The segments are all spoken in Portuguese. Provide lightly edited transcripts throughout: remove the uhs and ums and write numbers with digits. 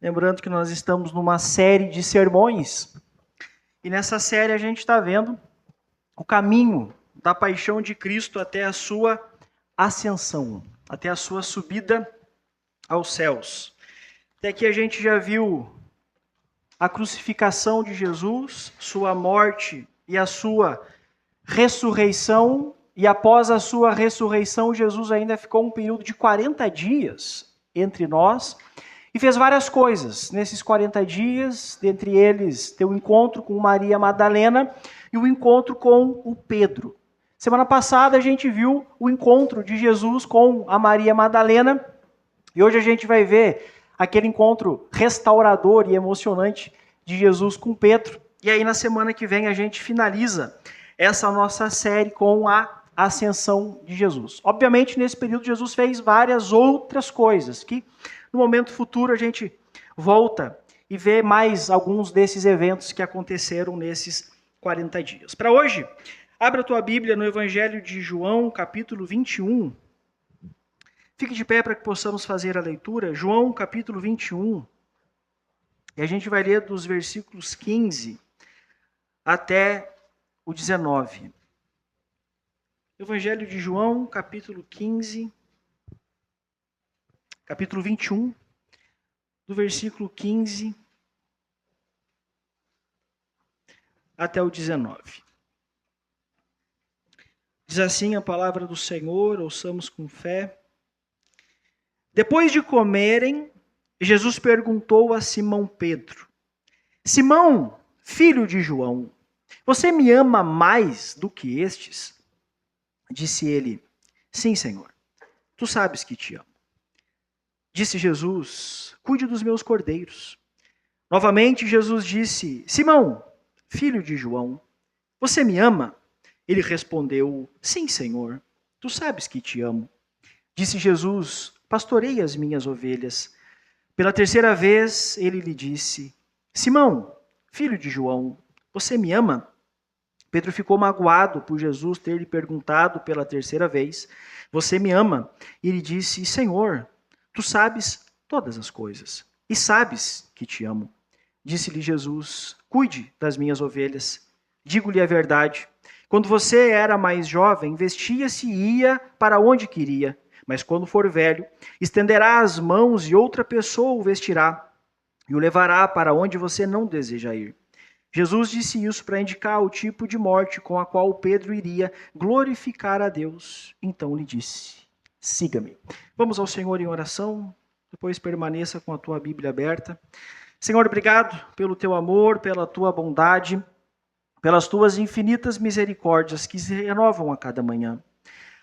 Lembrando que nós estamos numa série de sermões, e nessa série a gente está vendo o caminho da paixão de Cristo até a sua ascensão, até a sua subida aos céus. Até aqui a gente já viu a crucificação de Jesus, sua morte e a sua ressurreição, e após a sua ressurreição, Jesus ainda ficou um período de 40 dias entre nós, e fez várias coisas nesses 40 dias, dentre eles, ter um encontro com Maria Madalena e o encontro com o Pedro. Semana passada a gente viu o encontro de Jesus com a Maria Madalena, e hoje a gente vai ver aquele encontro restaurador e emocionante de Jesus com Pedro. E aí na semana que vem a gente finaliza essa nossa série com a ascensão de Jesus. Obviamente nesse período Jesus fez várias outras coisas que no momento futuro a gente volta e vê mais alguns desses eventos que aconteceram nesses 40 dias. Para hoje, abra a tua Bíblia no Evangelho de João, capítulo 21. Fique de pé para que possamos fazer a leitura. João, capítulo 21. E a gente vai ler dos versículos 15 até o 19. Evangelho de João, capítulo 15. Capítulo 21, do versículo 15 até o 19. Diz assim a palavra do Senhor, ouçamos com fé. Depois de comerem, Jesus perguntou a Simão Pedro: Simão, filho de João, você me ama mais do que estes? Disse ele: Sim, Senhor, tu sabes que te amo. Disse Jesus: Cuide dos meus cordeiros. Novamente Jesus disse: Simão, filho de João, você me ama? Ele respondeu: Sim, Senhor, tu sabes que te amo. Disse Jesus: Pastorei as minhas ovelhas. Pela terceira vez ele lhe disse: Simão, filho de João, você me ama? Pedro ficou magoado por Jesus ter lhe perguntado pela terceira vez: Você me ama? E ele disse: Senhor, tu sabes todas as coisas, e sabes que te amo. Disse-lhe Jesus: Cuide das minhas ovelhas. Digo-lhe a verdade. Quando você era mais jovem, vestia-se e ia para onde queria. Mas quando for velho, estenderá as mãos e outra pessoa o vestirá e o levará para onde você não deseja ir. Jesus disse isso para indicar o tipo de morte com a qual Pedro iria glorificar a Deus. Então lhe disse: Siga-me. Vamos ao Senhor em oração, depois permaneça com a tua Bíblia aberta. Senhor, obrigado pelo teu amor, pela tua bondade, pelas tuas infinitas misericórdias que se renovam a cada manhã.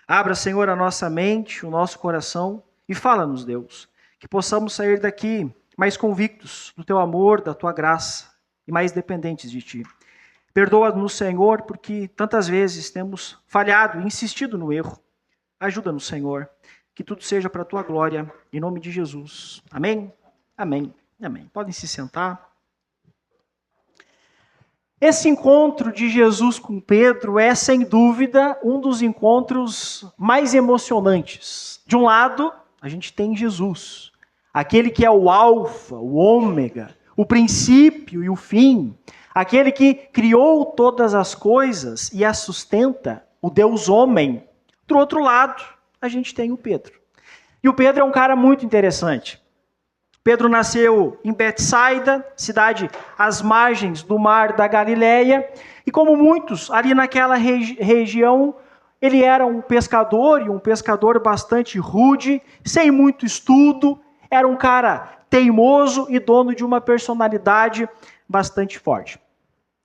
Abra, Senhor, a nossa mente, o nosso coração e fala-nos, Deus, que possamos sair daqui mais convictos do teu amor, da tua graça e mais dependentes de ti. Perdoa-nos, Senhor, porque tantas vezes temos falhado e insistido no erro. Ajuda-nos, Senhor, que tudo seja para a tua glória, em nome de Jesus. Amém? Amém. Amém. Podem se sentar. Esse encontro de Jesus com Pedro é, sem dúvida, um dos encontros mais emocionantes. De um lado, a gente tem Jesus, aquele que é o alfa, o ômega, o princípio e o fim, aquele que criou todas as coisas e as sustenta, o Deus homem. Do outro lado, a gente tem o Pedro. E o Pedro é um cara muito interessante. Pedro nasceu em Betsaida, cidade às margens do mar da Galileia, e como muitos ali naquela região, ele era um pescador, e um pescador bastante rude, sem muito estudo, era um cara teimoso e dono de uma personalidade bastante forte.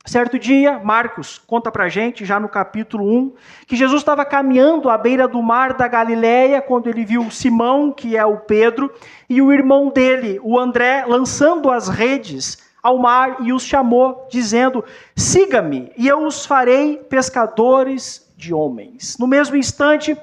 Certo dia, Marcos conta pra gente, já no capítulo 1, que Jesus estava caminhando à beira do mar da Galileia, quando ele viu Simão, que é o Pedro, e o irmão dele, o André, lançando as redes ao mar e os chamou, dizendo: Siga-me, e eu os farei pescadores de homens. No mesmo instante,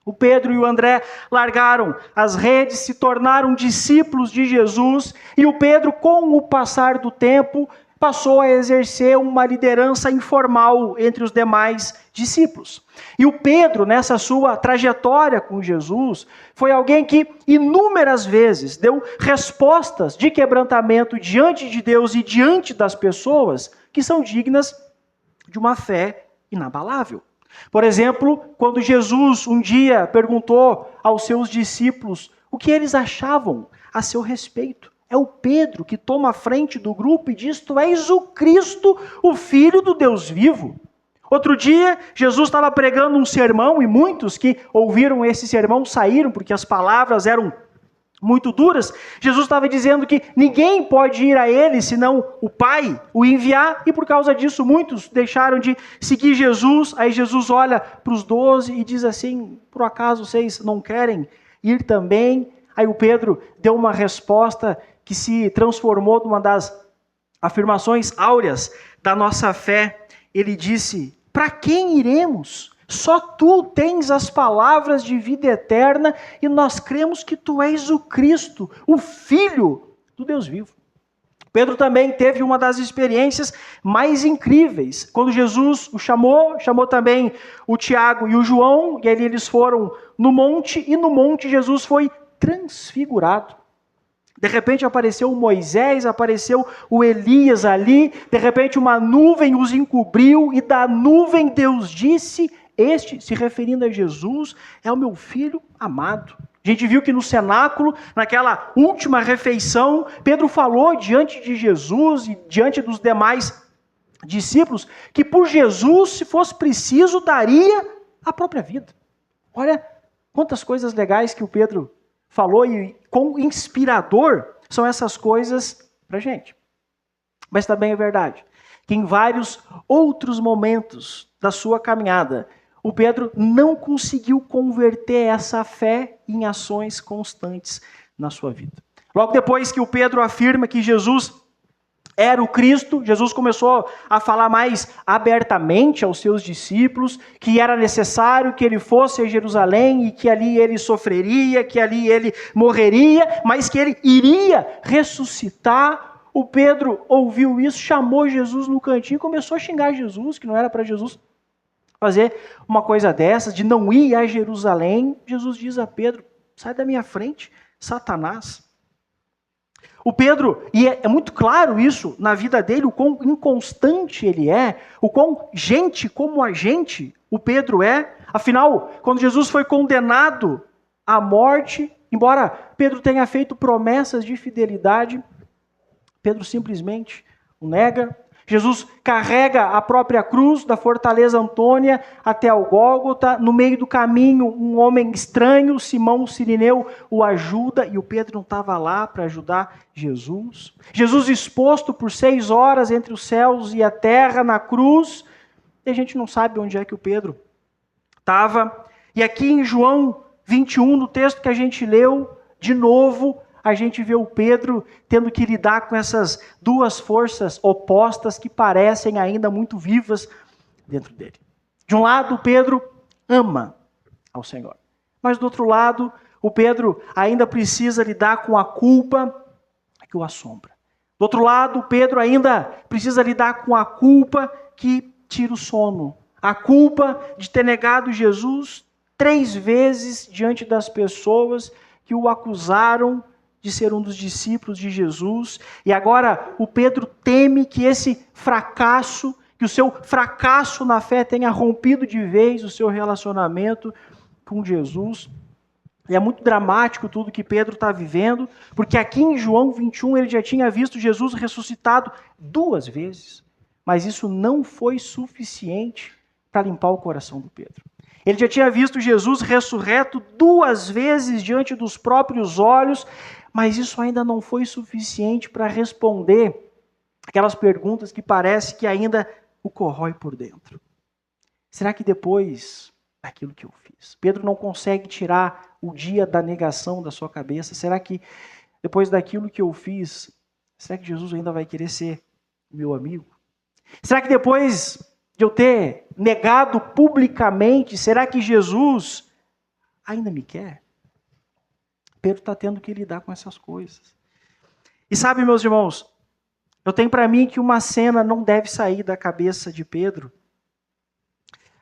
o Pedro e o André largaram as redes, se tornaram discípulos de Jesus, e o Pedro, com o passar do tempo, passou a exercer uma liderança informal entre os demais discípulos. E o Pedro, nessa sua trajetória com Jesus, foi alguém que inúmeras vezes deu respostas de quebrantamento diante de Deus e diante das pessoas que são dignas de uma fé inabalável. Por exemplo, quando Jesus um dia perguntou aos seus discípulos o que eles achavam a seu respeito. É o Pedro que toma a frente do grupo e diz: tu és o Cristo, o Filho do Deus vivo. Outro dia, Jesus estava pregando um sermão e muitos que ouviram esse sermão saíram porque as palavras eram muito duras. Jesus estava dizendo que ninguém pode ir a ele senão o Pai o enviar, e por causa disso muitos deixaram de seguir Jesus. Aí Jesus olha para os 12 e diz assim: por acaso vocês não querem ir também? Aí o Pedro deu uma resposta que se transformou numa das afirmações áureas da nossa fé. Ele disse: para quem iremos? Só tu tens as palavras de vida eterna e nós cremos que tu és o Cristo, o Filho do Deus vivo. Pedro também teve uma das experiências mais incríveis. Quando Jesus o chamou também o Tiago e o João, e ali eles foram no monte, e no monte Jesus foi transfigurado. De repente apareceu o Moisés, apareceu o Elias ali, de repente uma nuvem os encobriu, e da nuvem Deus disse: este, se referindo a Jesus, é o meu filho amado. A gente viu que no cenáculo, naquela última refeição, Pedro falou diante de Jesus e diante dos demais discípulos que por Jesus, se fosse preciso, daria a própria vida. Olha quantas coisas legais que o Pedro falou e quão inspirador são essas coisas para a gente. Mas também é verdade que em vários outros momentos da sua caminhada, o Pedro não conseguiu converter essa fé em ações constantes na sua vida. Logo depois que o Pedro afirma que Jesus era o Cristo, Jesus começou a falar mais abertamente aos seus discípulos que era necessário que ele fosse a Jerusalém e que ali ele sofreria, que ali ele morreria, mas que ele iria ressuscitar. O Pedro ouviu isso, chamou Jesus no cantinho e começou a xingar Jesus, que não era para Jesus fazer uma coisa dessas, de não ir a Jerusalém. Jesus diz a Pedro: sai da minha frente, Satanás. O Pedro, e é muito claro isso na vida dele, o quão inconstante ele é, o quão gente como a gente o Pedro é. Afinal, quando Jesus foi condenado à morte, embora Pedro tenha feito promessas de fidelidade, Pedro simplesmente o nega. Jesus carrega a própria cruz da Fortaleza Antônia até o Gólgota. No meio do caminho, um homem estranho, Simão Cirineu, o ajuda, e o Pedro não estava lá para ajudar Jesus. Jesus exposto por 6 horas entre os céus e a terra na cruz, e a gente não sabe onde é que o Pedro estava. E aqui em João 21, no texto que a gente leu, de novo, a gente vê o Pedro tendo que lidar com essas duas forças opostas que parecem ainda muito vivas dentro dele. De um lado, Pedro ama ao Senhor. Mas do outro lado, o Pedro ainda precisa lidar com a culpa que o assombra. Do outro lado, Pedro ainda precisa lidar com a culpa que tira o sono. A culpa de ter negado Jesus 3 vezes diante das pessoas que o acusaram de ser um dos discípulos de Jesus. E agora o Pedro teme que esse fracasso, que o seu fracasso na fé tenha rompido de vez o seu relacionamento com Jesus. E é muito dramático tudo que Pedro está vivendo, porque aqui em João 21 ele já tinha visto Jesus ressuscitado 2 vezes. Mas isso não foi suficiente para limpar o coração do Pedro. Ele já tinha visto Jesus ressurreto 2 vezes diante dos próprios olhos, mas isso ainda não foi suficiente para responder aquelas perguntas que parece que ainda o corrói por dentro. Será que depois daquilo que eu fiz, Pedro não consegue tirar o dia da negação da sua cabeça? Será que depois daquilo que eu fiz, será que Jesus ainda vai querer ser meu amigo? Será que depois de eu ter negado publicamente, será que Jesus ainda me quer? Pedro está tendo que lidar com essas coisas. E sabe, meus irmãos, Eu tenho para mim que uma cena não deve sair da cabeça de Pedro.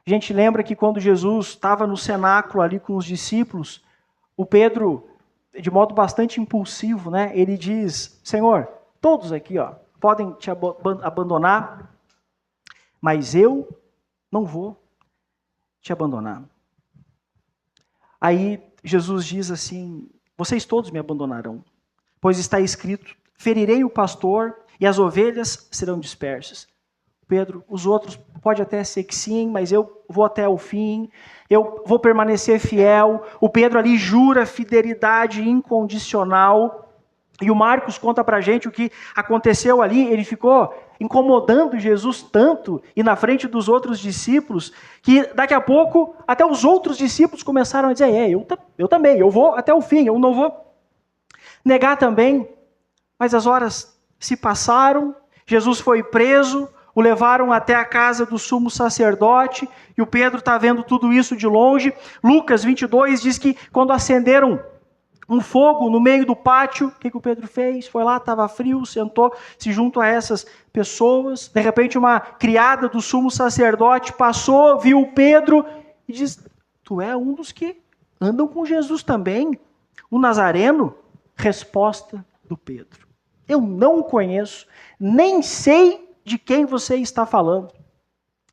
A gente lembra que quando Jesus estava no cenáculo ali com os discípulos, o Pedro, de modo bastante impulsivo, né, ele diz: Senhor, todos aqui podem te abandonar, mas eu não vou te abandonar. Aí Jesus diz assim: vocês todos me abandonarão, pois está escrito: ferirei o pastor e as ovelhas serão dispersas. Pedro, os outros pode até ser que sim, mas eu vou até o fim, eu vou permanecer fiel. O Pedro ali jura fidelidade incondicional. E o Marcos conta pra gente o que aconteceu ali. Ele ficou incomodando Jesus tanto e na frente dos outros discípulos, que daqui a pouco até os outros discípulos começaram a dizer: eu também, eu vou até o fim, eu não vou negar também. Mas as horas se passaram, Jesus foi preso, o levaram até a casa do sumo sacerdote, e o Pedro está vendo tudo isso de longe. Lucas 22 diz que quando acenderam um fogo no meio do pátio, o que o Pedro fez? Foi lá, estava frio, sentou-se junto a essas pessoas. De repente uma criada do sumo sacerdote passou, viu o Pedro e diz: tu é um dos que andam com Jesus também, o Nazareno? Resposta do Pedro: eu não o conheço, nem sei de quem você está falando.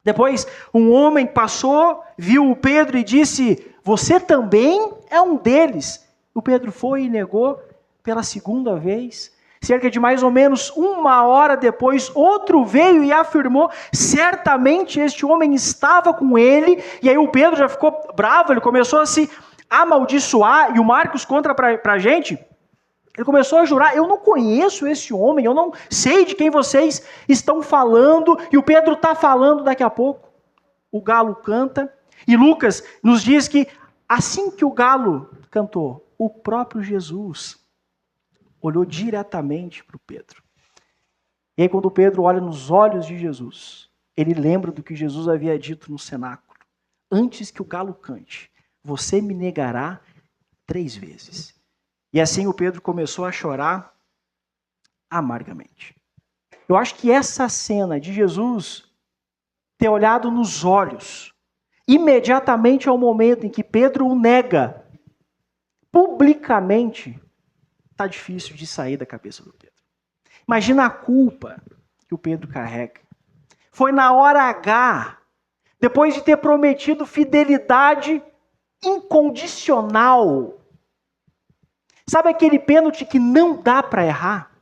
Depois, um homem passou, viu o Pedro e disse: você também é um deles. O Pedro foi e negou pela segunda vez. Cerca de mais ou menos 1 hora depois, outro veio e afirmou: certamente este homem estava com ele. E aí o Pedro já ficou bravo, ele começou a se amaldiçoar, e o Marcos conta para a gente. Ele começou a jurar: eu não conheço esse homem, eu não sei de quem vocês estão falando. E o Pedro está falando daqui a pouco. O galo canta. E Lucas nos diz que assim que o galo cantou, o próprio Jesus olhou diretamente para o Pedro. E aí quando o Pedro olha nos olhos de Jesus, ele lembra do que Jesus havia dito no cenáculo: antes que o galo cante, você me negará 3 vezes. E assim o Pedro começou a chorar amargamente. Eu acho que essa cena de Jesus ter olhado nos olhos, imediatamente ao momento em que Pedro o nega, publicamente, está difícil de sair da cabeça do Pedro. Imagina a culpa que o Pedro carrega. Foi na hora H, depois de ter prometido fidelidade incondicional. Sabe aquele pênalti que não dá para errar?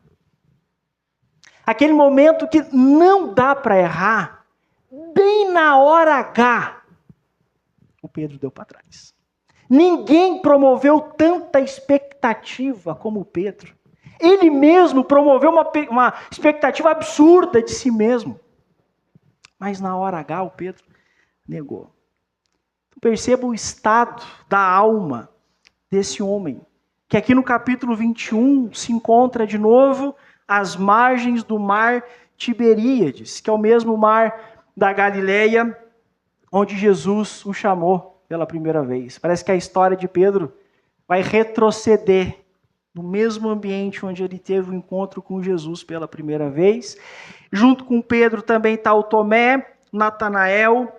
Aquele momento que não dá para errar, bem na hora H, o Pedro deu para trás. Ninguém promoveu tanta expectativa como o Pedro. Ele mesmo promoveu uma expectativa absurda de si mesmo. Mas na hora H o Pedro negou. Perceba o estado da alma desse homem, que aqui no capítulo 21 se encontra de novo às margens do mar Tiberíades, que é o mesmo mar da Galileia, onde Jesus o chamou pela primeira vez. Parece que a história de Pedro vai retroceder no mesmo ambiente onde ele teve o encontro com Jesus pela primeira vez. Junto com Pedro também está o Tomé, Natanael,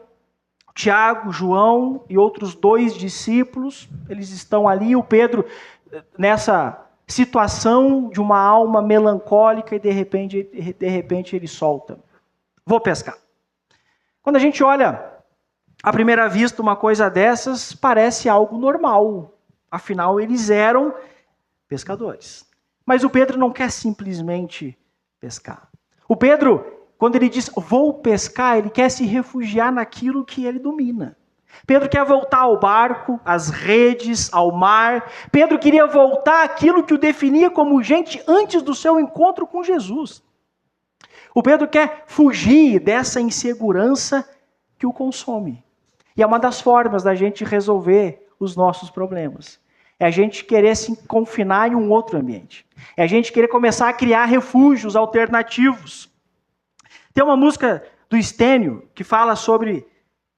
Tiago, João e outros 2 discípulos. Eles estão ali, o Pedro nessa situação de uma alma melancólica, e de repente ele solta: vou pescar. Quando a gente olha à primeira vista uma coisa dessas, parece algo normal. Afinal, eles eram pescadores. Mas o Pedro não quer simplesmente pescar. O Pedro, quando ele diz vou pescar, ele quer se refugiar naquilo que ele domina. Pedro quer voltar ao barco, às redes, ao mar. Pedro queria voltar àquilo que o definia como gente antes do seu encontro com Jesus. O Pedro quer fugir dessa insegurança que o consome. E é uma das formas da gente resolver os nossos problemas. É a gente querer se confinar em um outro ambiente. É a gente querer começar a criar refúgios alternativos. Tem uma música do Estênio que fala sobre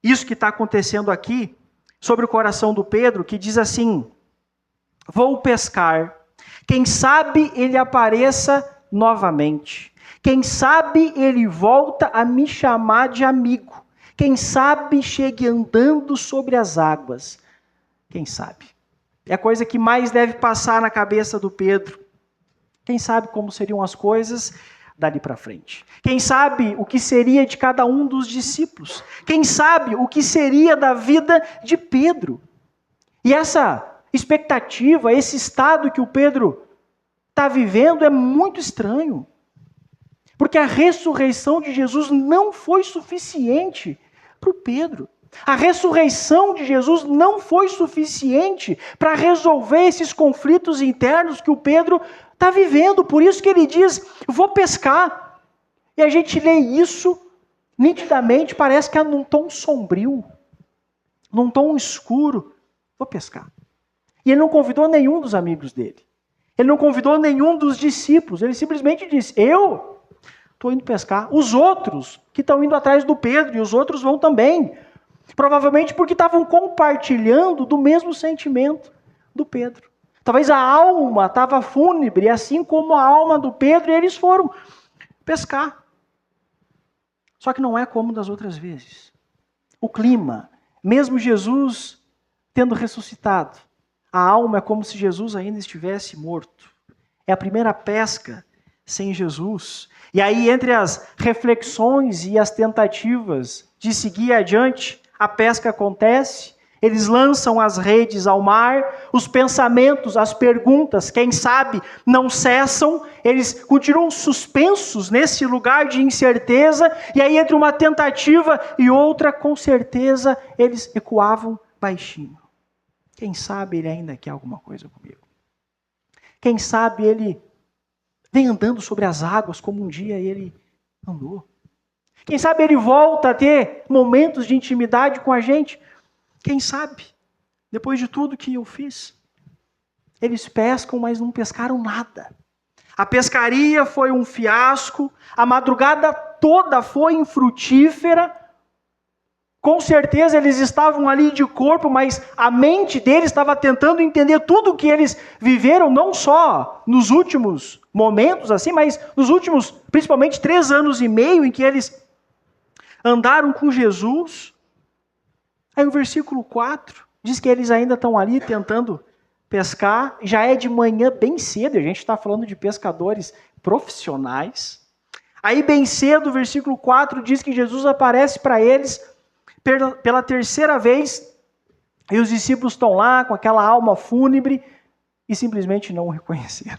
isso que está acontecendo aqui, sobre o coração do Pedro, que diz assim: vou pescar, quem sabe ele apareça novamente. Quem sabe ele volta a me chamar de amigo. Quem sabe chegue andando sobre as águas. Quem sabe? É a coisa que mais deve passar na cabeça do Pedro. Quem sabe como seriam as coisas dali para frente? Quem sabe o que seria de cada um dos discípulos? Quem sabe o que seria da vida de Pedro? E essa expectativa, esse estado que o Pedro está vivendo é muito estranho. Porque a ressurreição de Jesus não foi suficiente para o Pedro. A ressurreição de Jesus não foi suficiente para resolver esses conflitos internos que o Pedro está vivendo. Por isso que ele diz, vou pescar. E a gente lê isso nitidamente, parece que é num tom sombrio, num tom escuro. Vou pescar. E ele não convidou nenhum dos amigos dele. Ele não convidou nenhum dos discípulos. Ele simplesmente disse, eu estou indo pescar. Os outros que estão indo atrás do Pedro, e os outros vão também. Provavelmente porque estavam compartilhando do mesmo sentimento do Pedro. Talvez a alma estava fúnebre, assim como a alma do Pedro, e eles foram pescar. Só que não é como das outras vezes. O clima, mesmo Jesus tendo ressuscitado, a alma é como se Jesus ainda estivesse morto. É a primeira pesca sem Jesus. E aí, entre as reflexões e as tentativas de seguir adiante, a pesca acontece, eles lançam as redes ao mar, os pensamentos, as perguntas, quem sabe, não cessam, eles continuam suspensos nesse lugar de incerteza, e aí entre uma tentativa e outra, com certeza, eles ecoavam baixinho. Quem sabe ele ainda quer alguma coisa comigo? Quem sabe ele vem andando sobre as águas como um dia ele andou? Quem sabe ele volta a ter momentos de intimidade com a gente? Quem sabe? Depois de tudo que eu fiz. Eles pescam, mas não pescaram nada. A pescaria foi um fiasco, a madrugada toda foi infrutífera. Com certeza eles estavam ali de corpo, mas a mente deles estava tentando entender tudo o que eles viveram, não só nos últimos momentos, assim, mas nos últimos, principalmente 3 anos e meio, em que eles andaram com Jesus. Aí o versículo 4 diz que eles ainda estão ali tentando pescar, já é de manhã bem cedo, a gente está falando de pescadores profissionais. Aí bem cedo, o versículo 4 diz que Jesus aparece para eles pela 3ª vez, e os discípulos estão lá com aquela alma fúnebre e simplesmente não o reconheceram.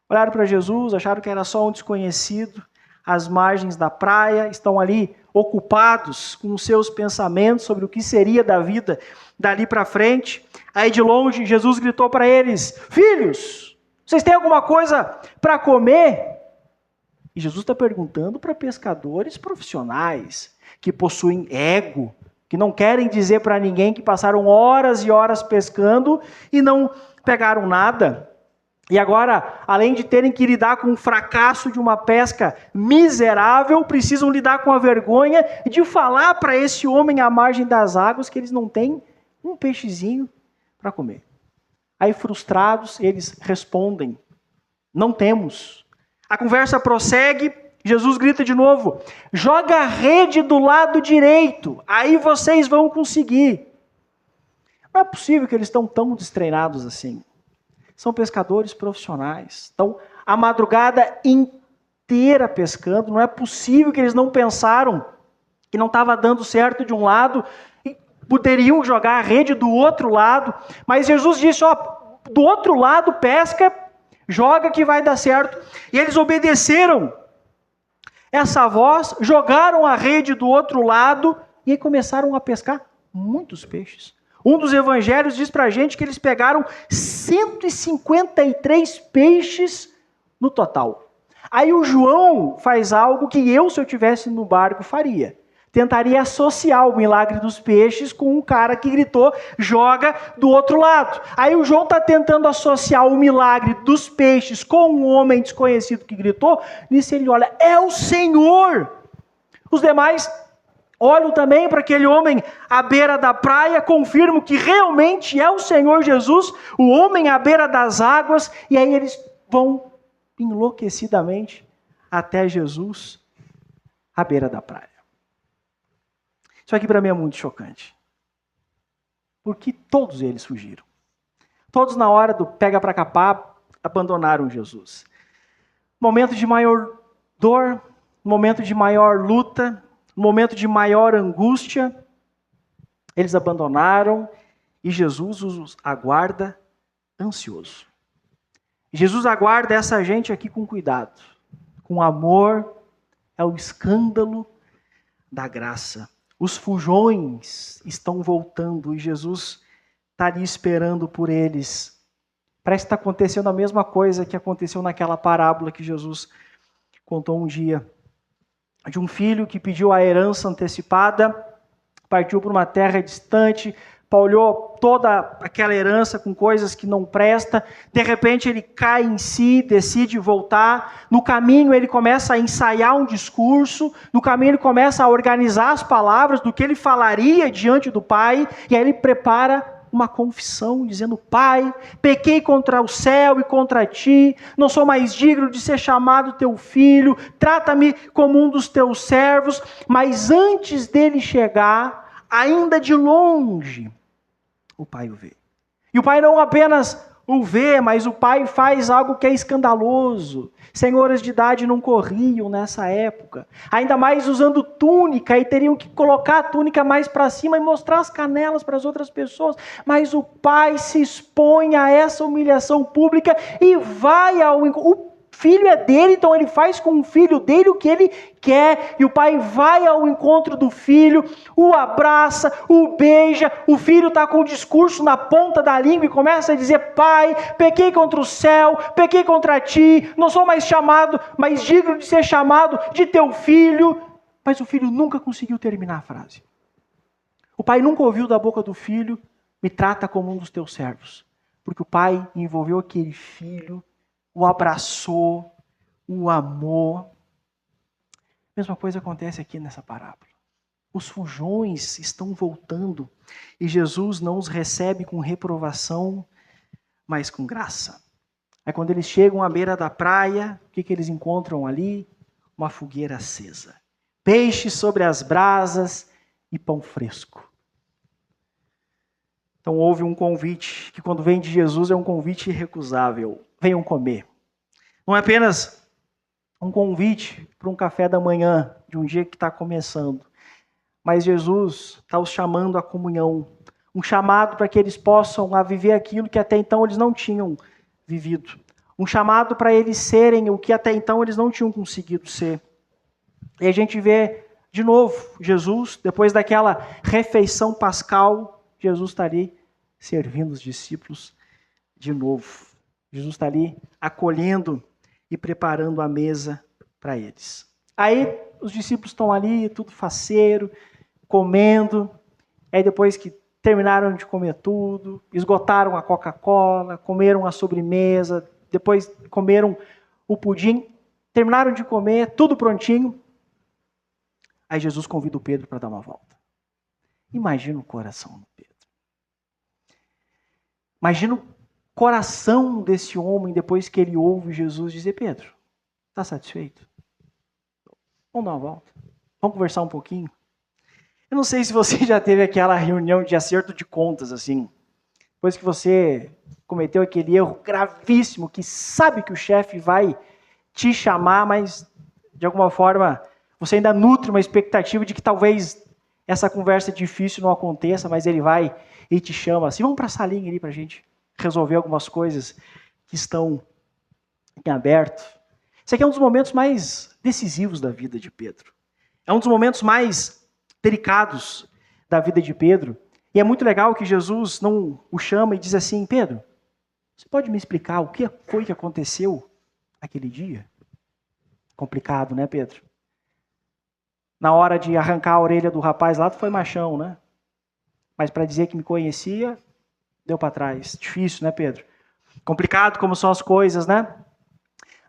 Olharam para Jesus, acharam que era só um desconhecido, às margens da praia, estão ali ocupados com os seus pensamentos sobre o que seria da vida dali para frente. Aí de longe, Jesus gritou para eles, filhos, vocês têm alguma coisa para comer? E Jesus está perguntando para pescadores profissionais, que possuem ego, que não querem dizer para ninguém que passaram horas e horas pescando e não pegaram nada. E agora, além de terem que lidar com o fracasso de uma pesca miserável, precisam lidar com a vergonha de falar para esse homem à margem das águas que eles não têm um peixezinho para comer. Aí, frustrados, eles respondem, não temos. A conversa prossegue, Jesus grita de novo, joga a rede do lado direito, aí vocês vão conseguir. Não é possível que eles estão tão destreinados assim. São pescadores profissionais, estão a madrugada inteira pescando, não é possível que eles não pensaram que não estava dando certo de um lado e poderiam jogar a rede do outro lado, mas Jesus disse, do outro lado pesca, joga que vai dar certo. E eles obedeceram essa voz, jogaram a rede do outro lado e começaram a pescar muitos peixes. Um dos evangelhos diz para a gente que eles pegaram 153 peixes no total. Aí o João faz algo que eu, se eu estivesse no barco, faria. Tentaria associar o milagre dos peixes com um cara que gritou, joga do outro lado. Aí o João está tentando associar o milagre dos peixes com um homem desconhecido que gritou. Nisso ele olha, é o Senhor. Os demais olham também para aquele homem à beira da praia, confirmam que realmente é o Senhor Jesus, o homem à beira das águas, e aí eles vão enlouquecidamente até Jesus à beira da praia. Isso aqui para mim é muito chocante. Porque todos eles fugiram. Todos na hora do pega para capar, abandonaram Jesus. Momento de maior dor, momento de maior luta, momento de maior angústia, eles abandonaram e Jesus os aguarda ansioso. Jesus aguarda essa gente aqui com cuidado, com amor, é o escândalo da graça. Os fujões estão voltando e Jesus está ali esperando por eles. Parece que está acontecendo a mesma coisa que aconteceu naquela parábola que Jesus contou um dia. De um filho que pediu a herança antecipada, partiu para uma terra distante, olhou toda aquela herança com coisas que não presta, de repente ele cai em si, decide voltar, no caminho ele começa a ensaiar um discurso, no caminho ele começa a organizar as palavras do que ele falaria diante do Pai, e aí ele prepara uma confissão, dizendo: Pai, pequei contra o céu e contra ti, não sou mais digno de ser chamado teu filho, trata-me como um dos teus servos. Mas antes dele chegar, ainda de longe, o pai o vê. E o pai não apenas o vê, mas o pai faz algo que é escandaloso. Senhoras de idade não corriam nessa época, ainda mais usando túnica, e teriam que colocar a túnica mais para cima e mostrar as canelas para as outras pessoas. Mas o pai se expõe a essa humilhação pública e vai ao encontro. O filho é dele, então ele faz com o filho dele o que ele quer, e o pai vai ao encontro do filho, o abraça, o beija, o filho está com o discurso na ponta da língua e começa a dizer: Pai, pequei contra o céu, pequei contra ti, não sou mais digno de ser chamado de teu filho. Mas o filho nunca conseguiu terminar a frase. O pai nunca ouviu da boca do filho: me trata como um dos teus servos. Porque o pai envolveu aquele filho, o abraçou, o amou. A mesma coisa acontece aqui nessa parábola. Os fujões estão voltando e Jesus não os recebe com reprovação, mas com graça. Aí quando eles chegam à beira da praia, o que eles encontram ali? Uma fogueira acesa, peixe sobre as brasas e pão fresco. Então houve um convite, que quando vem de Jesus é um convite irrecusável. Venham comer. Não é apenas um convite para um café da manhã de um dia que está começando, mas Jesus está os chamando à comunhão, um chamado para que eles possam viver aquilo que até então eles não tinham vivido, um chamado para eles serem o que até então eles não tinham conseguido ser. E a gente vê de novo Jesus, depois daquela refeição pascal, Jesus está ali servindo os discípulos de novo. Jesus está ali acolhendo e preparando a mesa para eles. Aí os discípulos estão ali, tudo faceiro, comendo. Aí depois que terminaram de comer tudo, esgotaram a Coca-Cola, comeram a sobremesa, depois comeram o pudim, terminaram de comer, tudo prontinho. Aí Jesus convida o Pedro para dar uma volta. Imagina o coração do Pedro. Imagina o coração desse homem depois que ele ouve Jesus dizer: Pedro, está satisfeito? Vamos dar uma volta? Vamos conversar um pouquinho? Eu não sei se você já teve aquela reunião de acerto de contas, assim, depois que você cometeu aquele erro gravíssimo, que sabe que o chefe vai te chamar, mas de alguma forma você ainda nutre uma expectativa de que talvez essa conversa difícil não aconteça, mas ele vai e te chama assim: vamos para a salinha ali para a gente resolver algumas coisas que estão em aberto. Esse aqui é um dos momentos mais decisivos da vida de Pedro. É um dos momentos mais delicados da vida de Pedro. E é muito legal que Jesus não o chama e diz assim: Pedro, você pode me explicar o que foi que aconteceu aquele dia? Complicado, né, Pedro? Na hora de arrancar a orelha do rapaz lá, tu foi machão, né? Mas para dizer que me conhecia, deu para trás. Difícil, né, Pedro? Complicado como são as coisas, né?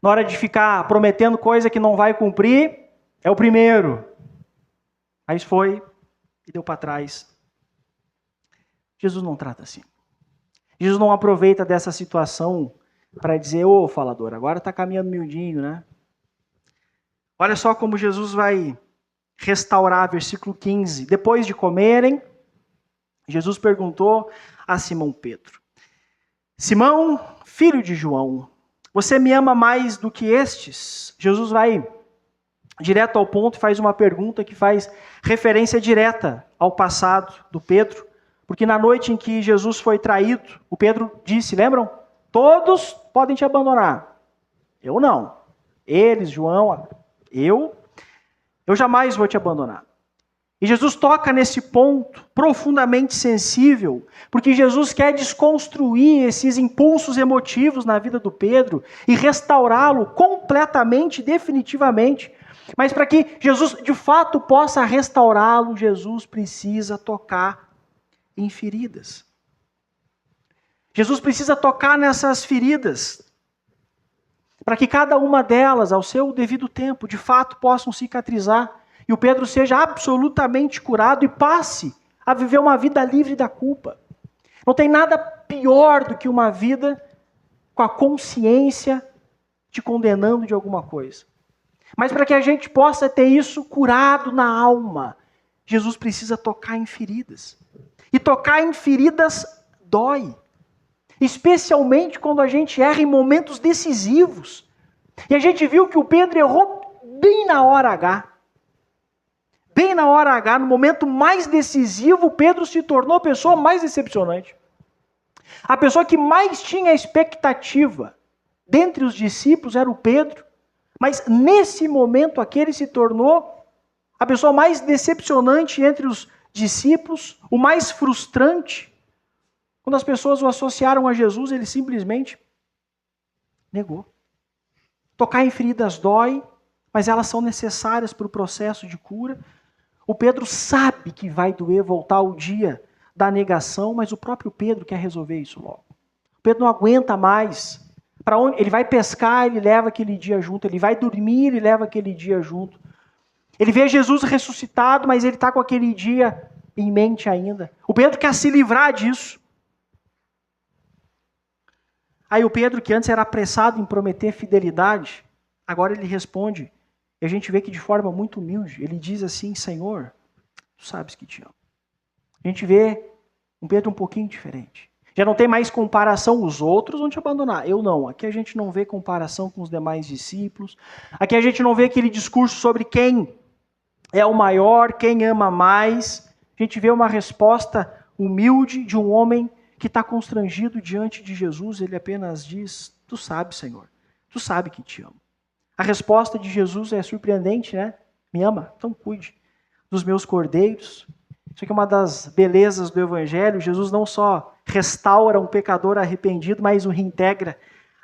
Na hora de ficar prometendo coisa que não vai cumprir, é o primeiro. Mas foi e deu para trás. Jesus não trata assim. Jesus não aproveita dessa situação para dizer: ô falador, agora está caminhando miudinho, né? Olha só como Jesus vai restaurar, versículo 15. Depois de comerem, Jesus perguntou a Simão Pedro: Simão, filho de João, você me ama mais do que estes? Jesus vai direto ao ponto e faz uma pergunta que faz referência direta ao passado do Pedro, porque na noite em que Jesus foi traído, o Pedro disse, lembram? Todos podem te abandonar. Eu não. Eles, João, eu jamais vou te abandonar. E Jesus toca nesse ponto profundamente sensível, porque Jesus quer desconstruir esses impulsos emotivos na vida do Pedro e restaurá-lo completamente, definitivamente. Mas para que Jesus de fato possa restaurá-lo, Jesus precisa tocar em feridas. Jesus precisa tocar nessas feridas, para que cada uma delas, ao seu devido tempo, de fato possam cicatrizar e o Pedro seja absolutamente curado e passe a viver uma vida livre da culpa. Não tem nada pior do que uma vida com a consciência te condenando de alguma coisa. Mas para que a gente possa ter isso curado na alma, Jesus precisa tocar em feridas. E tocar em feridas dói. Especialmente quando a gente erra em momentos decisivos. E a gente viu que o Pedro errou bem na hora H. Bem na hora H, no momento mais decisivo, Pedro se tornou a pessoa mais decepcionante. A pessoa que mais tinha expectativa dentre os discípulos era o Pedro. Mas nesse momento aqui ele se tornou a pessoa mais decepcionante entre os discípulos, o mais frustrante. Quando as pessoas o associaram a Jesus, ele simplesmente negou. Tocar em feridas dói, mas elas são necessárias para o processo de cura. O Pedro sabe que vai doer voltar o dia da negação, mas o próprio Pedro quer resolver isso logo. O Pedro não aguenta mais. Para onde ele vai pescar, ele leva aquele dia junto. Ele vai dormir, ele leva aquele dia junto. Ele vê Jesus ressuscitado, mas ele está com aquele dia em mente ainda. O Pedro quer se livrar disso. Aí o Pedro, que antes era apressado em prometer fidelidade, agora ele responde, e a gente vê que de forma muito humilde, ele diz assim, Senhor, tu sabes que te amo. A gente vê um Pedro um pouquinho diferente. Já não tem mais comparação, os outros vão te abandonar. Eu não, aqui a gente não vê comparação com os demais discípulos, aqui a gente não vê aquele discurso sobre quem é o maior, quem ama mais. A gente vê uma resposta humilde de um homem que está constrangido diante de Jesus, ele apenas diz, tu sabes, Senhor, tu sabes que te amo. A resposta de Jesus é surpreendente, né? Me ama? Então cuide dos meus cordeiros. Isso aqui é uma das belezas do Evangelho. Jesus não só restaura um pecador arrependido, mas o reintegra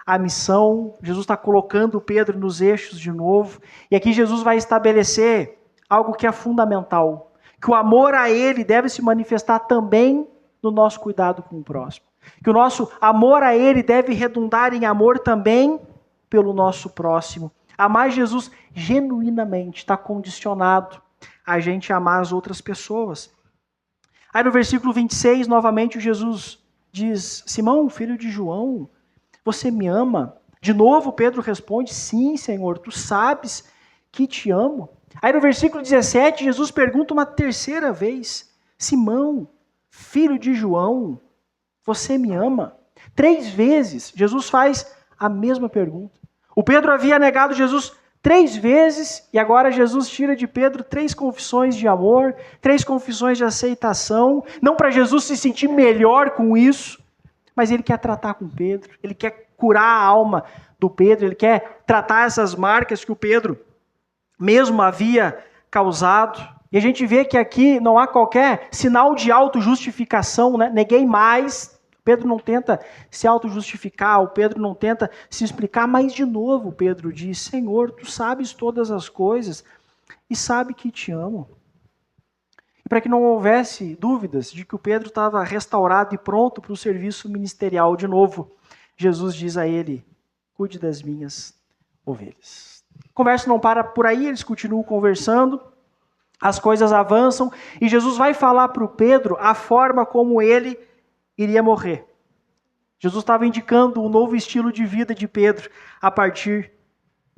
à missão. Jesus está colocando Pedro nos eixos de novo. E aqui Jesus vai estabelecer algo que é fundamental, que o amor a Ele deve se manifestar também no nosso cuidado com o próximo. Que o nosso amor a Ele deve redundar em amor também pelo nosso próximo. Amar Jesus genuinamente está condicionado a gente amar as outras pessoas. Aí no versículo 26, novamente, Jesus diz, Simão, filho de João, você me ama? De novo Pedro responde, sim, Senhor, tu sabes que te amo. Aí no versículo 17, Jesus pergunta uma terceira vez, Simão, filho de João, você me ama? 3 vezes Jesus faz a mesma pergunta. O Pedro havia negado Jesus 3 vezes e agora Jesus tira de Pedro 3 confissões de amor, 3 confissões de aceitação, não para Jesus se sentir melhor com isso, mas ele quer tratar com Pedro, ele quer curar a alma do Pedro, ele quer tratar essas marcas que o Pedro mesmo havia causado. E a gente vê que aqui não há qualquer sinal de autojustificação, né? Neguei mais. Pedro não tenta se autojustificar, o Pedro não tenta se explicar, mas de novo Pedro diz, Senhor, tu sabes todas as coisas e sabe que te amo. E para que não houvesse dúvidas de que o Pedro estava restaurado e pronto para o serviço ministerial de novo, Jesus diz a ele, cuide das minhas ovelhas. A conversa não para por aí, eles continuam conversando, as coisas avançam e Jesus vai falar para o Pedro a forma como ele iria morrer. Jesus estava indicando um novo estilo de vida de Pedro a partir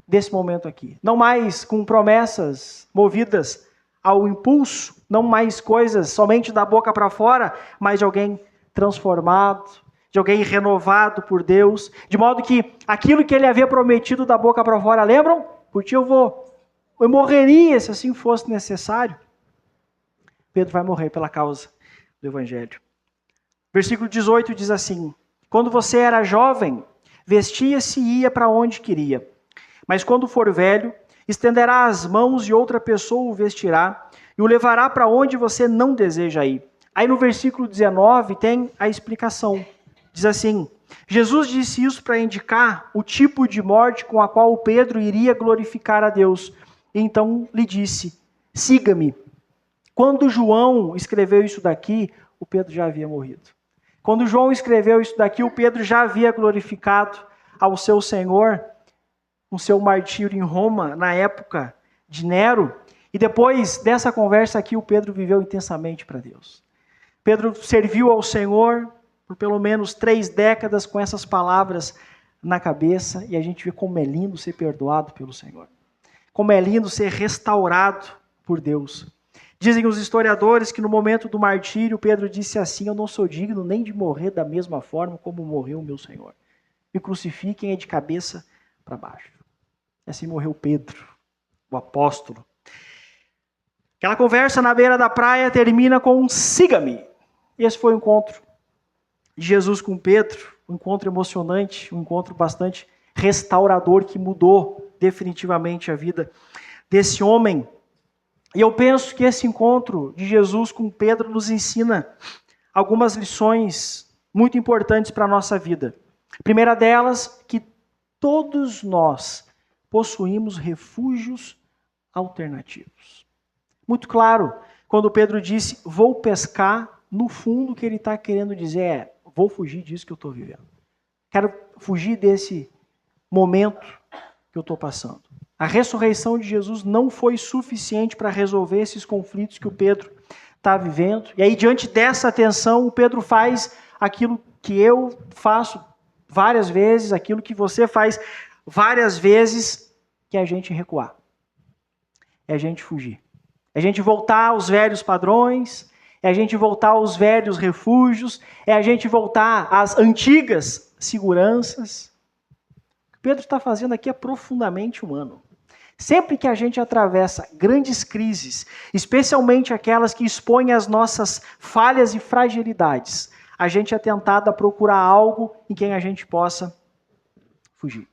desse momento aqui. Não mais com promessas movidas ao impulso, não mais coisas somente da boca para fora, mas de alguém transformado, de alguém renovado por Deus, de modo que aquilo que ele havia prometido da boca para fora, lembram? Por ti eu morreria se assim fosse necessário. Pedro vai morrer pela causa do Evangelho. Versículo 18 diz assim: quando você era jovem, vestia-se e ia para onde queria. Mas quando for velho, estenderá as mãos e outra pessoa o vestirá e o levará para onde você não deseja ir. Aí no versículo 19 tem a explicação. Diz assim: Jesus disse isso para indicar o tipo de morte com a qual Pedro iria glorificar a Deus. E então lhe disse: siga-me. Quando João escreveu isso daqui, o Pedro já havia morrido. Quando João escreveu isso daqui, o Pedro já havia glorificado ao seu Senhor, o seu martírio em Roma, na época de Nero. E depois dessa conversa aqui, o Pedro viveu intensamente para Deus. Pedro serviu ao Senhor por pelo menos 3 décadas com essas palavras na cabeça, e a gente vê como é lindo ser perdoado pelo Senhor. Como é lindo ser restaurado por Deus. Dizem os historiadores que no momento do martírio, Pedro disse assim: eu não sou digno nem de morrer da mesma forma como morreu o meu Senhor. Me crucifiquem de cabeça para baixo. Assim morreu Pedro, o apóstolo. Aquela conversa na beira da praia termina com um siga-me. Esse foi o encontro de Jesus com Pedro, um encontro emocionante, um encontro bastante restaurador que mudou definitivamente a vida desse homem. E eu penso que esse encontro de Jesus com Pedro nos ensina algumas lições muito importantes para a nossa vida. A primeira delas, que todos nós possuímos refúgios alternativos. Muito claro, quando Pedro disse, vou pescar, no fundo o que ele está querendo dizer é, vou fugir disso que eu estou vivendo. Quero fugir desse momento que eu estou passando. A ressurreição de Jesus não foi suficiente para resolver esses conflitos que o Pedro está vivendo. E aí, diante dessa tensão, o Pedro faz aquilo que eu faço várias vezes, aquilo que você faz várias vezes, que é a gente recuar. É a gente fugir. É a gente voltar aos velhos padrões, é a gente voltar aos velhos refúgios, é a gente voltar às antigas seguranças. O que Pedro está fazendo aqui é profundamente humano. Sempre que a gente atravessa grandes crises, especialmente aquelas que expõem as nossas falhas e fragilidades, a gente é tentado a procurar algo em quem a gente possa fugir.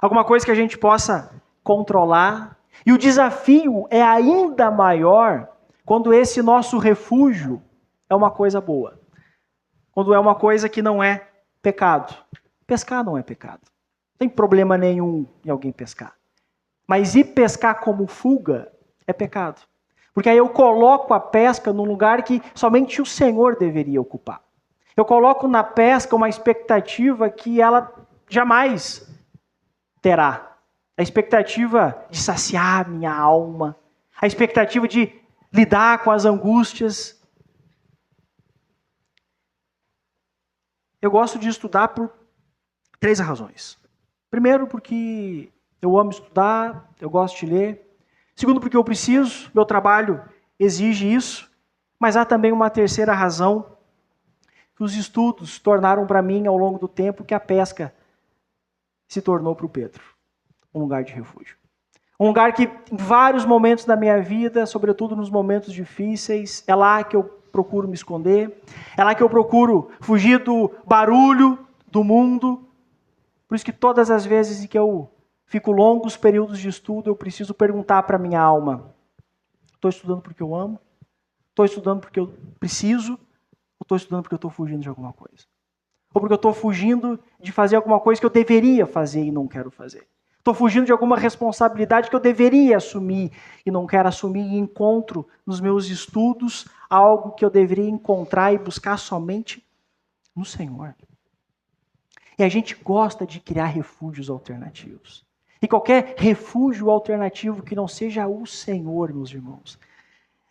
Alguma coisa que a gente possa controlar. E o desafio é ainda maior quando esse nosso refúgio é uma coisa boa. Quando é uma coisa que não é pecado. Pescar não é pecado. Não tem problema nenhum em alguém pescar. Mas ir pescar como fuga é pecado. Porque aí eu coloco a pesca num lugar que somente o Senhor deveria ocupar. Eu coloco na pesca uma expectativa que ela jamais terá. A expectativa de saciar minha alma. A expectativa de lidar com as angústias. Eu gosto de estudar por 3 razões. Primeiro, porque eu amo estudar, eu gosto de ler. Segundo, porque eu preciso, meu trabalho exige isso. Mas há também uma terceira razão que os estudos tornaram para mim ao longo do tempo que a pesca se tornou para o Pedro um lugar de refúgio. Um lugar que em vários momentos da minha vida, sobretudo nos momentos difíceis, é lá que eu procuro me esconder, é lá que eu procuro fugir do barulho do mundo. Por isso que todas as vezes em que eu fico longos períodos de estudo, eu preciso perguntar para a minha alma, estou estudando porque eu amo? Estou estudando porque eu preciso? Ou estou estudando porque eu estou fugindo de alguma coisa? Ou porque eu estou fugindo de fazer alguma coisa que eu deveria fazer e não quero fazer? Estou fugindo de alguma responsabilidade que eu deveria assumir e não quero assumir, e encontro nos meus estudos algo que eu deveria encontrar e buscar somente no Senhor. E a gente gosta de criar refúgios alternativos. E qualquer refúgio alternativo que não seja o Senhor, meus irmãos,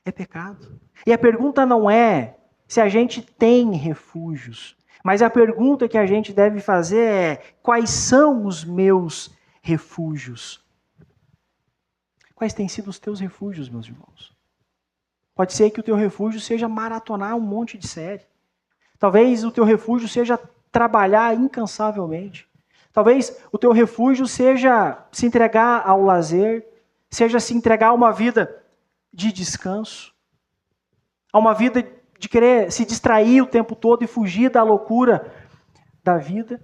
é pecado. E a pergunta não é se a gente tem refúgios, mas a pergunta que a gente deve fazer é: quais são os meus refúgios? Quais têm sido os teus refúgios, meus irmãos? Pode ser que o teu refúgio seja maratonar um monte de série. Talvez o teu refúgio seja trabalhar incansavelmente. Talvez o teu refúgio seja se entregar ao lazer, seja se entregar a uma vida de descanso, a uma vida de querer se distrair o tempo todo e fugir da loucura da vida.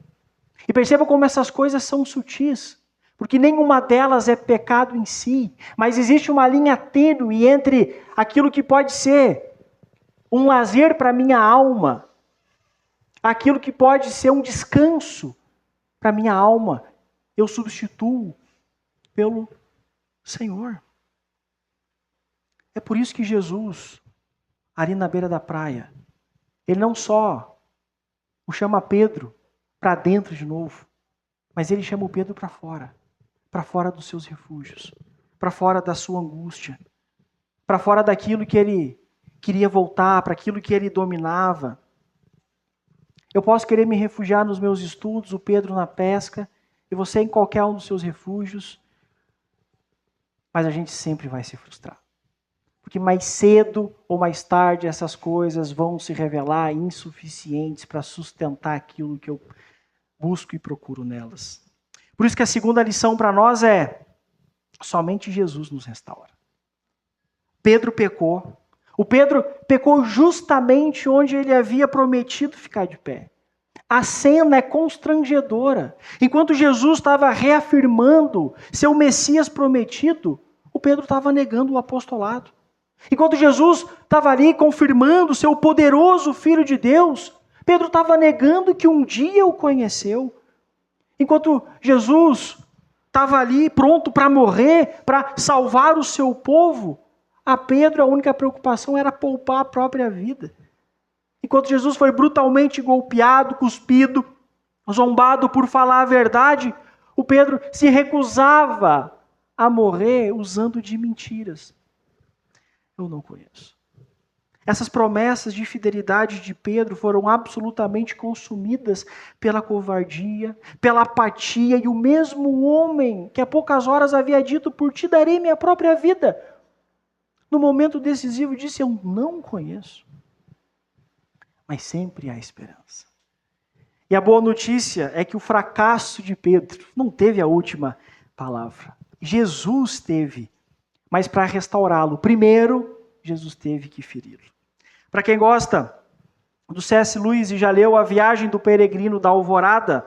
E perceba como essas coisas são sutis, porque nenhuma delas é pecado em si, mas existe uma linha tênue entre aquilo que pode ser um lazer para a minha alma, aquilo que pode ser um descanso para a minha alma, eu substituo pelo Senhor. É por isso que Jesus, ali na beira da praia, ele não só o chama Pedro para dentro de novo, mas ele chama o Pedro para fora dos seus refúgios, para fora da sua angústia, para fora daquilo que ele queria voltar, para aquilo que ele dominava. Eu posso querer me refugiar nos meus estudos, o Pedro na pesca, e você em qualquer um dos seus refúgios, mas a gente sempre vai se frustrar. Porque mais cedo ou mais tarde essas coisas vão se revelar insuficientes para sustentar aquilo que eu busco e procuro nelas. Por isso que a segunda lição para nós é: somente Jesus nos restaura. Pedro pecou. O Pedro pecou justamente onde ele havia prometido ficar de pé. A cena é constrangedora. Enquanto Jesus estava reafirmando seu Messias prometido, o Pedro estava negando o apostolado. Enquanto Jesus estava ali confirmando seu poderoso Filho de Deus, Pedro estava negando que um dia o conheceu. Enquanto Jesus estava ali pronto para morrer, para salvar o seu povo, a Pedro a única preocupação era poupar a própria vida. Enquanto Jesus foi brutalmente golpeado, cuspido, zombado por falar a verdade, o Pedro se recusava a morrer usando de mentiras. Eu não conheço. Essas promessas de fidelidade de Pedro foram absolutamente consumidas pela covardia, pela apatia, e o mesmo homem que há poucas horas havia dito: por ti darei minha própria vida, no momento decisivo disse: eu não conheço. Mas sempre há esperança. E a boa notícia é que o fracasso de Pedro não teve a última palavra. Jesus teve, mas para restaurá-lo, primeiro, Jesus teve que feri-lo. Para quem gosta do C.S. Lewis e já leu A Viagem do Peregrino da Alvorada,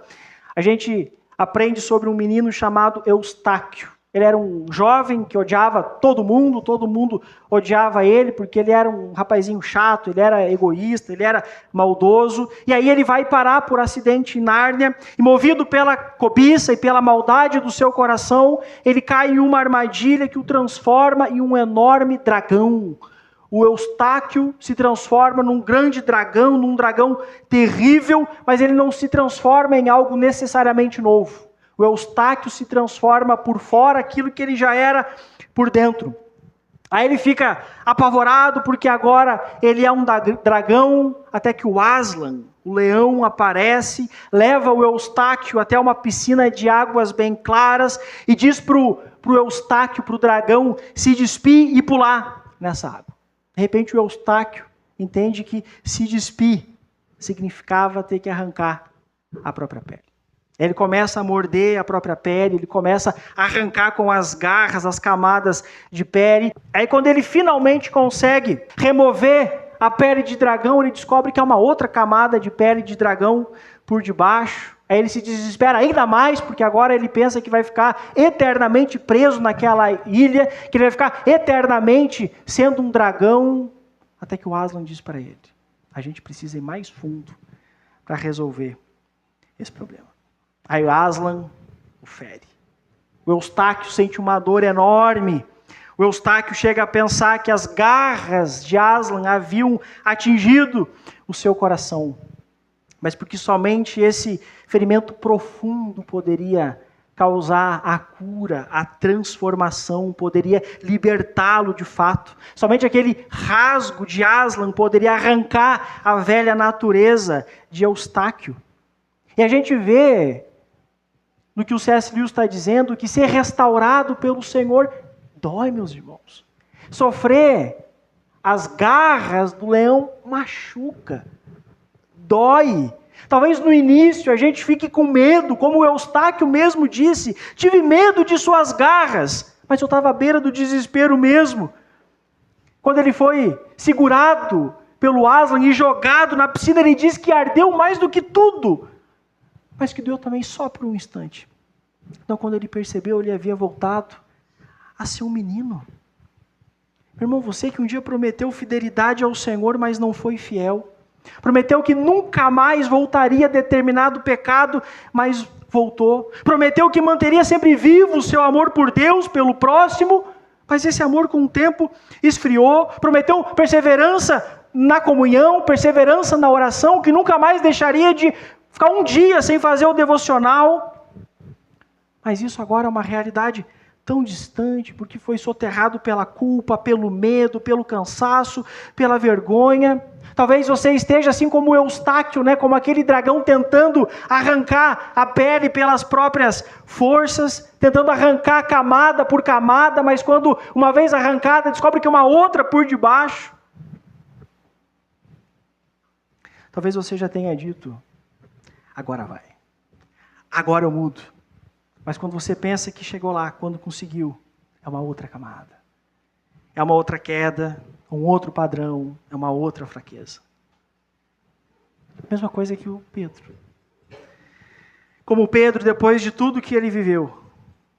a gente aprende sobre um menino chamado Eustáquio. Ele era um jovem que odiava todo mundo odiava ele, porque ele era um rapazinho chato, ele era egoísta, ele era maldoso. E aí ele vai parar por acidente em Nárnia, e movido pela cobiça e pela maldade do seu coração, ele cai em uma armadilha que o transforma em um enorme dragão. O Eustáquio se transforma num grande dragão, num dragão terrível, mas ele não se transforma em algo necessariamente novo. O Eustáquio se transforma por fora aquilo que ele já era por dentro. Aí ele fica apavorado porque agora ele é um dragão, até que o Aslan, o leão, aparece, leva o Eustáquio até uma piscina de águas bem claras e diz pro Eustáquio, pro dragão, se despir e pular nessa água. De repente o Eustáquio entende que se despir significava ter que arrancar a própria pele. Ele começa a morder a própria pele, ele começa a arrancar com as garras as camadas de pele. Aí quando ele finalmente consegue remover a pele de dragão, ele descobre que há uma outra camada de pele de dragão por debaixo. Aí ele se desespera ainda mais, porque agora ele pensa que vai ficar eternamente preso naquela ilha, que ele vai ficar eternamente sendo um dragão, até que o Aslan diz para ele: a gente precisa ir mais fundo para resolver esse problema. Aí o Aslan o fere. O Eustáquio sente uma dor enorme. O Eustáquio chega a pensar que as garras de Aslan haviam atingido o seu coração. Mas porque somente esse ferimento profundo poderia causar a cura, a transformação, poderia libertá-lo de fato. Somente aquele rasgo de Aslan poderia arrancar a velha natureza de Eustáquio. E a gente vê no que o C.S. Lewis está dizendo, que ser restaurado pelo Senhor dói, meus irmãos. Sofrer as garras do leão machuca, dói. Talvez no início a gente fique com medo, como o Eustáquio mesmo disse, tive medo de suas garras, mas eu estava à beira do desespero mesmo. Quando ele foi segurado pelo Aslan e jogado na piscina, ele disse que ardeu mais do que tudo, mas que doeu também só por um instante. Então, quando ele percebeu, ele havia voltado a ser um menino. Meu irmão, você que um dia prometeu fidelidade ao Senhor, mas não foi fiel. Prometeu que nunca mais voltaria a determinado pecado, mas voltou. Prometeu que manteria sempre vivo o seu amor por Deus, pelo próximo, mas esse amor com o tempo esfriou. Prometeu perseverança na comunhão, perseverança na oração, que nunca mais deixaria de ficar um dia sem fazer o devocional. Mas isso agora é uma realidade tão distante, porque foi soterrado pela culpa, pelo medo, pelo cansaço, pela vergonha. Talvez você esteja assim como o Eustáquio, como aquele dragão tentando arrancar a pele pelas próprias forças, tentando arrancar camada por camada, mas quando uma vez arrancada, descobre que uma outra por debaixo. Talvez você já tenha dito, agora vai, agora eu mudo. Mas quando você pensa que chegou lá, quando conseguiu, é uma outra camada. É uma outra queda, um outro padrão, é uma outra fraqueza. Mesma coisa que o Pedro. Como o Pedro, depois de tudo que ele viveu,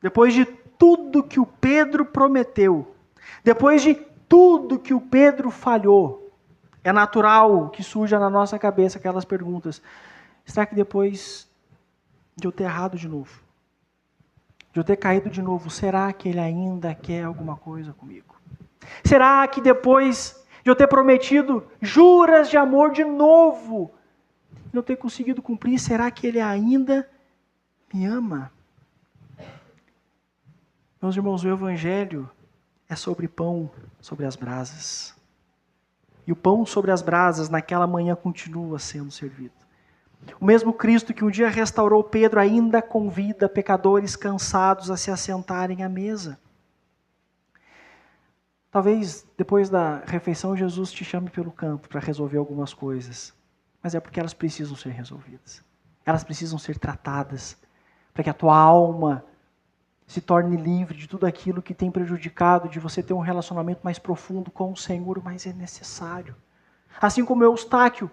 depois de tudo que o Pedro prometeu, depois de tudo que o Pedro falhou, é natural que surja na nossa cabeça aquelas perguntas. Será que depois de eu ter errado de novo, de eu ter caído de novo, será que ele ainda quer alguma coisa comigo? Será que depois de eu ter prometido juras de amor de novo, não ter conseguido cumprir, será que ele ainda me ama? Meus irmãos, o Evangelho é sobre pão sobre as brasas. E o pão sobre as brasas naquela manhã continua sendo servido. O mesmo Cristo que um dia restaurou Pedro ainda convida pecadores cansados a se assentarem à mesa. Talvez depois da refeição Jesus te chame pelo canto para resolver algumas coisas. Mas é porque elas precisam ser resolvidas. Elas precisam ser tratadas. Para que a tua alma se torne livre de tudo aquilo que tem prejudicado, de você ter um relacionamento mais profundo com o Senhor, mas é necessário. Assim como Eustáquio,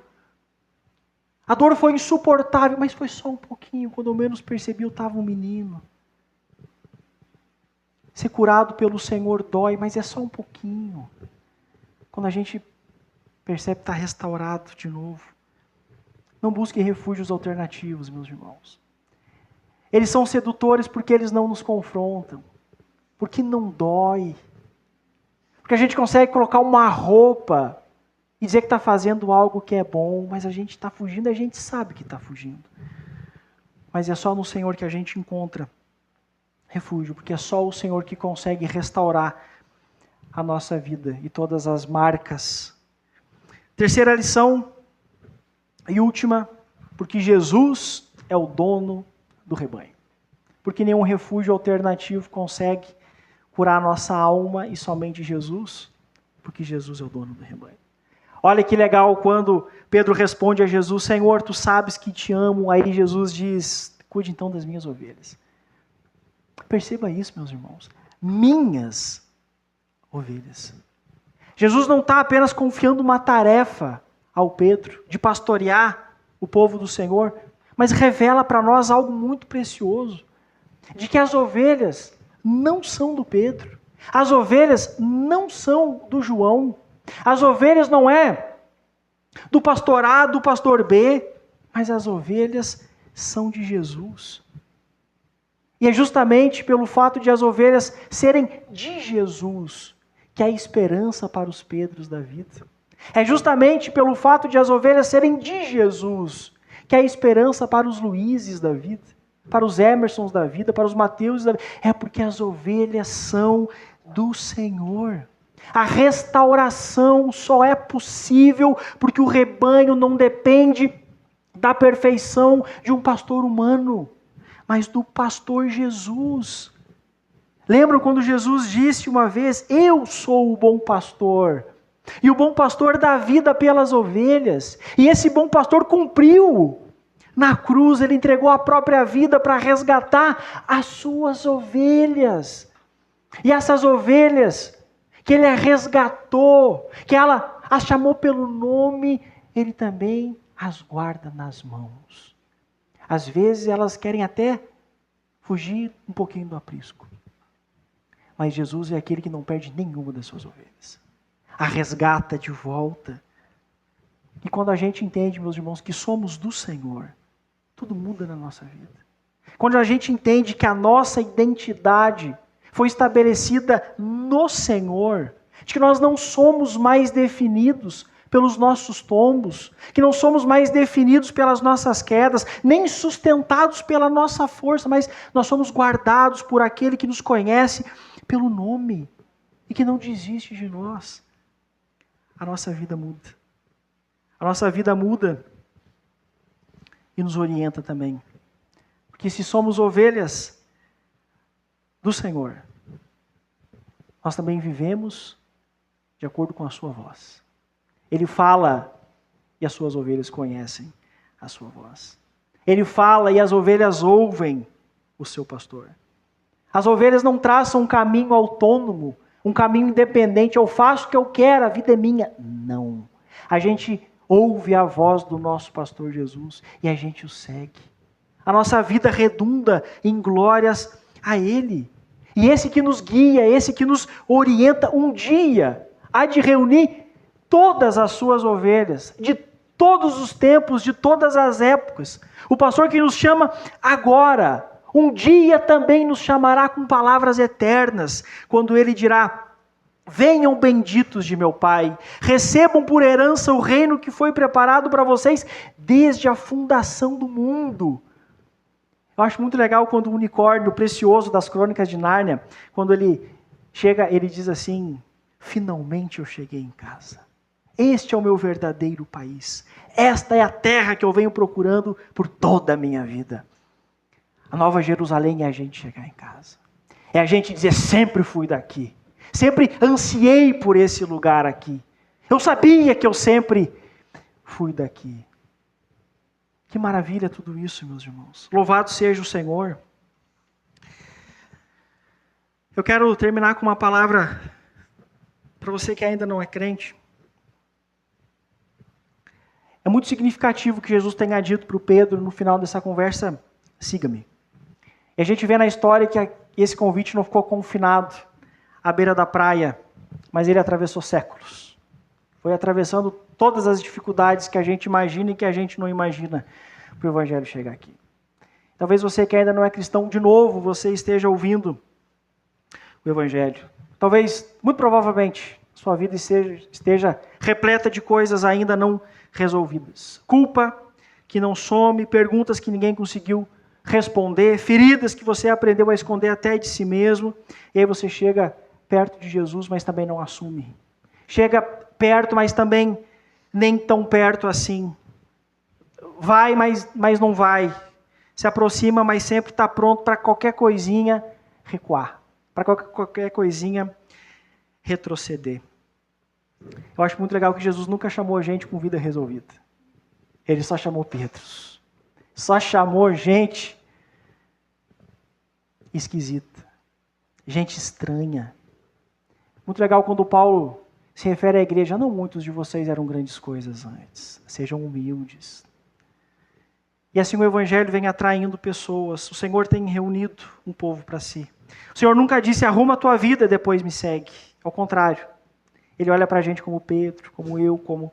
a dor foi insuportável, mas foi só um pouquinho. Quando eu menos percebi, eu estava um menino. Ser curado pelo Senhor dói, mas é só um pouquinho. Quando a gente percebe que está restaurado de novo. Não busque refúgios alternativos, meus irmãos. Eles são sedutores porque eles não nos confrontam. Porque não dói. Porque a gente consegue colocar uma roupa e dizer que está fazendo algo que é bom, mas a gente está fugindo, a gente sabe que está fugindo. Mas é só no Senhor que a gente encontra refúgio, porque é só o Senhor que consegue restaurar a nossa vida e todas as marcas. Terceira lição e última, porque Jesus é o dono do rebanho. Porque nenhum refúgio alternativo consegue curar a nossa alma e somente Jesus, porque Jesus é o dono do rebanho. Olha que legal quando Pedro responde a Jesus, Senhor, tu sabes que te amo. Aí Jesus diz, cuide então das minhas ovelhas. Perceba isso, meus irmãos. Minhas ovelhas. Jesus não está apenas confiando uma tarefa ao Pedro de pastorear o povo do Senhor, mas revela para nós algo muito precioso, de que as ovelhas não são do Pedro, as ovelhas não são do João, as ovelhas não é do pastor A, do pastor B, mas as ovelhas são de Jesus. E é justamente pelo fato de as ovelhas serem de Jesus que há esperança para os Pedros da vida. É justamente pelo fato de as ovelhas serem de Jesus que há esperança para os Luíses da vida, para os Emersons da vida, para os Mateus da vida. É porque as ovelhas são do Senhor. A restauração só é possível porque o rebanho não depende da perfeição de um pastor humano, mas do pastor Jesus. Lembram quando Jesus disse uma vez: eu sou o bom pastor, e o bom pastor dá vida pelas ovelhas, e esse bom pastor cumpriu. Na cruz ele entregou a própria vida para resgatar as suas ovelhas. E essas ovelhas que ele resgatou, que ela as chamou pelo nome, ele também as guarda nas mãos. Às vezes elas querem até fugir um pouquinho do aprisco. Mas Jesus é aquele que não perde nenhuma das suas ovelhas. A resgata de volta. E quando a gente entende, meus irmãos, que somos do Senhor, tudo muda na nossa vida. Quando a gente entende que a nossa identidade foi estabelecida no Senhor, de que nós não somos mais definidos pelos nossos tombos, que não somos mais definidos pelas nossas quedas, nem sustentados pela nossa força, mas nós somos guardados por aquele que nos conhece pelo nome e que não desiste de nós. A nossa vida muda. A nossa vida muda e nos orienta também. Porque se somos ovelhas do Senhor, nós também vivemos de acordo com a sua voz. Ele fala e as suas ovelhas conhecem a sua voz. Ele fala e as ovelhas ouvem o seu pastor. As ovelhas não traçam um caminho autônomo, um caminho independente. Eu faço o que eu quero, a vida é minha. Não. A gente ouve a voz do nosso pastor Jesus e a gente o segue. A nossa vida redunda em glórias a Ele. E esse que nos guia, esse que nos orienta, um dia há de reunir todas as suas ovelhas, de todos os tempos, de todas as épocas. O pastor que nos chama agora, um dia também nos chamará com palavras eternas, quando ele dirá: venham benditos de meu Pai, recebam por herança o reino que foi preparado para vocês desde a fundação do mundo. Eu acho muito legal quando o unicórnio precioso das Crônicas de Nárnia, quando ele chega, ele diz assim: finalmente eu cheguei em casa. Este é o meu verdadeiro país. Esta é a terra que eu venho procurando por toda a minha vida. A Nova Jerusalém é a gente chegar em casa. É a gente dizer: sempre fui daqui. Sempre ansiei por esse lugar aqui. Eu sabia que eu sempre fui daqui. Que maravilha tudo isso, meus irmãos. Louvado seja o Senhor. Eu quero terminar com uma palavra para você que ainda não é crente. É muito significativo que Jesus tenha dito para o Pedro no final dessa conversa: siga-me. E a gente vê na história que esse convite não ficou confinado à beira da praia, mas ele atravessou séculos. Foi atravessando todas as dificuldades que a gente imagina e que a gente não imagina para o Evangelho chegar aqui. Talvez você que ainda não é cristão, de novo, você esteja ouvindo o Evangelho. Talvez, muito provavelmente, sua vida esteja repleta de coisas ainda não resolvidas. Culpa que não some, perguntas que ninguém conseguiu responder, feridas que você aprendeu a esconder até de si mesmo, e aí você chega perto de Jesus, mas também não assume. Chega perto, mas também nem tão perto assim. Vai, mas não vai. Se aproxima, mas sempre está pronto para qualquer coisinha recuar, para qualquer coisinha retroceder. Eu acho muito legal que Jesus nunca chamou gente com vida resolvida. Ele só chamou Pedros. Só chamou gente esquisita. Gente estranha. Muito legal quando Paulo se refere à igreja: não muitos de vocês eram grandes coisas antes. Sejam humildes. E assim o Evangelho vem atraindo pessoas. O Senhor tem reunido um povo para si. O Senhor nunca disse: arruma a tua vida e depois me segue. Ao contrário. Ele olha para a gente como Pedro, como eu, como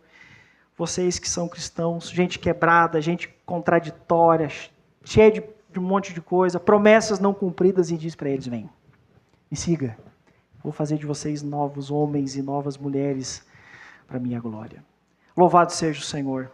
vocês que são cristãos, gente quebrada, gente contraditória, cheia de um monte de coisa, promessas não cumpridas, e diz para eles: vem, me siga. Vou fazer de vocês novos homens e novas mulheres para a minha glória. Louvado seja o Senhor.